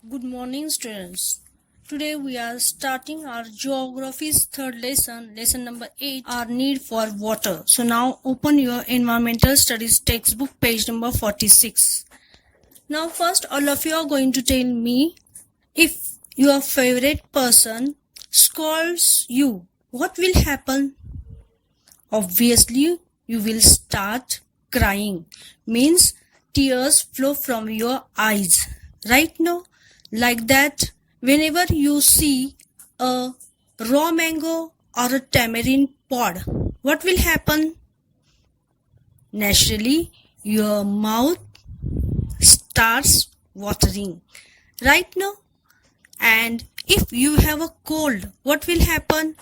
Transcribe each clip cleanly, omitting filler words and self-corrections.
Good morning, students. Today we are starting our geography's third lesson number 8, our need for water. So now open your environmental studies textbook, page number 46. Now first all of you are going to tell me, if your favorite person scolds you, what will happen? Obviously, you will start crying. Means tears flow from your eyes. Right now? Like that, whenever you see a raw mango or a tamarind pod, what will happen? Naturally, your mouth starts watering. Right now? And if you have a cold, what will happen?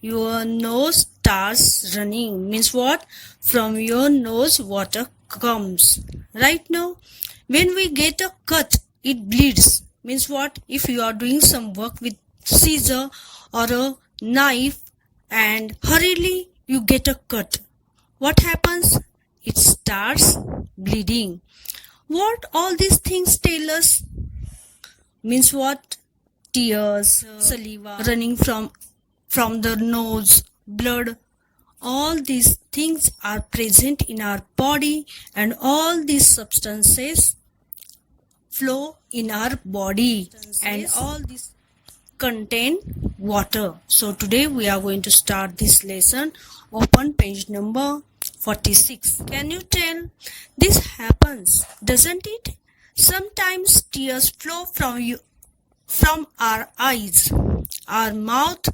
Your nose starts running. Means what? From your nose water comes. Right now? When we get a cut, it bleeds. Means what? If you are doing some work with scissor or a knife and hurriedly you get a cut, what happens? It starts bleeding. What all these things tell us? Means what? Tears, saliva running from the nose, blood, all these things are present in our body, and all these substances flow in our body, and all these contain water. So today we are going to start this lesson. Open page number 46. Can you tell? This happens, doesn't it? Sometimes tears flow from our eyes. Our mouth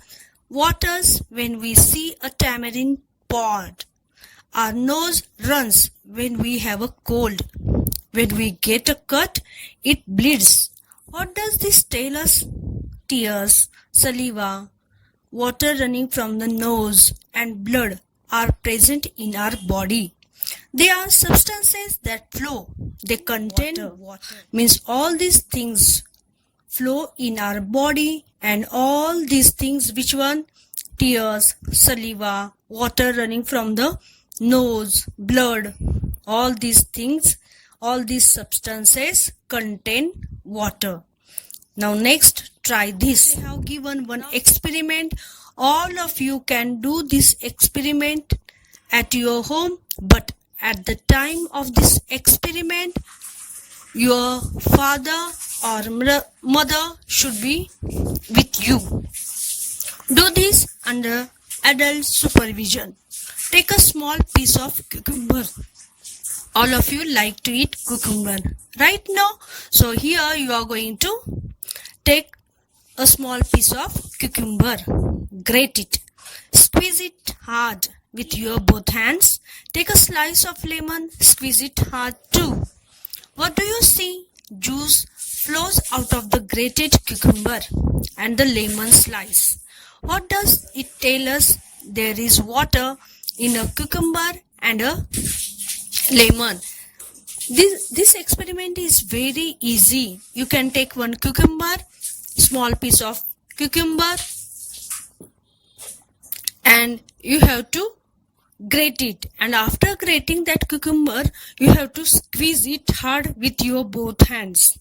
waters when we see a tamarind pod. Our nose runs when we have a cold. When we get a cut, it bleeds. What does this tell us? Tears, saliva, water running from the nose, and blood are present in our body. They are substances that flow. They contain water. Means all these things flow in our body, and all these things, which one? Tears, saliva, water running from the nose, blood, all these things, all these substances contain water. Now next, try this. I have given one experiment. All of you can do this experiment at your home, but at the time of this experiment, your father or mother should be with you. Do this under adult supervision. Take a small piece of cucumber. All of you like to eat cucumber, right now? So here you are going to take a small piece of cucumber, grate it, squeeze it hard with your both hands. Take a slice of lemon, squeeze it hard too. What do you see? Juice flows out of the grated cucumber and the lemon slice. What does it tell us? There is water in a cucumber and a lemon. This experiment is very easy. You can take one cucumber, small piece of cucumber, and you have to grate it, and after grating that cucumber you have to squeeze it hard with your both hands.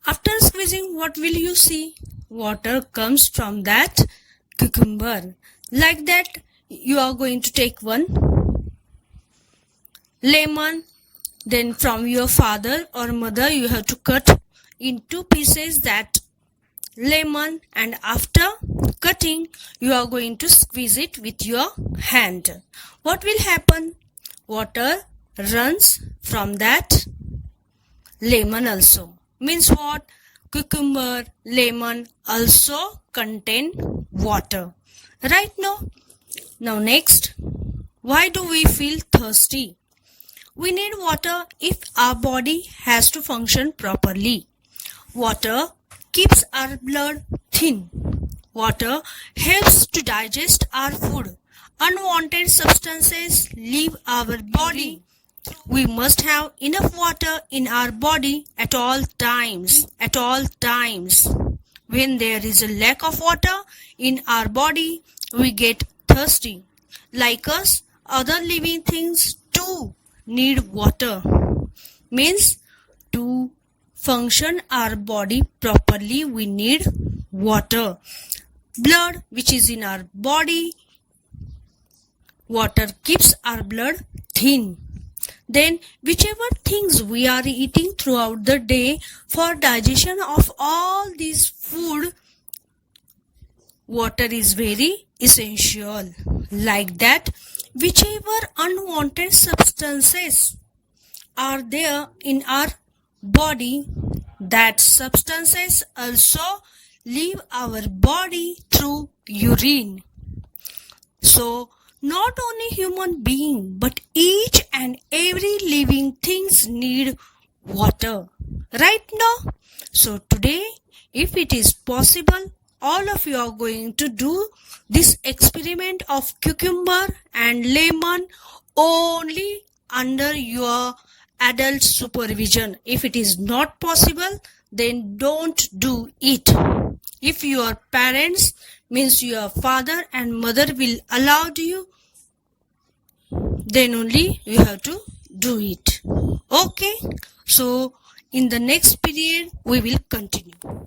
After squeezing, what will you see? Water comes from that cucumber. Like that, you are going to take one lemon, then from your father or mother you have to cut in two pieces that lemon, and after cutting you are going to squeeze it with your hand. What will happen? Water runs from that lemon also. Means what? Cucumber, lemon also contain water. Right now? Now next, why do we feel thirsty? We need water if our body has to function properly. Water keeps our blood thin. Water helps to digest our food. Unwanted substances leave our body. We must have enough water in our body at all times. At all times. When there is a lack of water in our body, we get thirsty. Like us, other living things too need water. Means to function our body properly, we need water. Blood, which is in our body, water keeps our blood thin. Then whichever things we are eating throughout the day, for digestion of all these food, water is very essential. Like that, whichever unwanted substances are there in our body, that substances also leave our body through urine. So not only human being but each and every living things need water right now. So today, if it is possible, all of you are going to do this experiment of cucumber and lemon only under your adult supervision. If it is not possible, then don't do it. If your parents, means your father and mother, will allow you, then only you have to do it. Okay, so in the next period we will continue.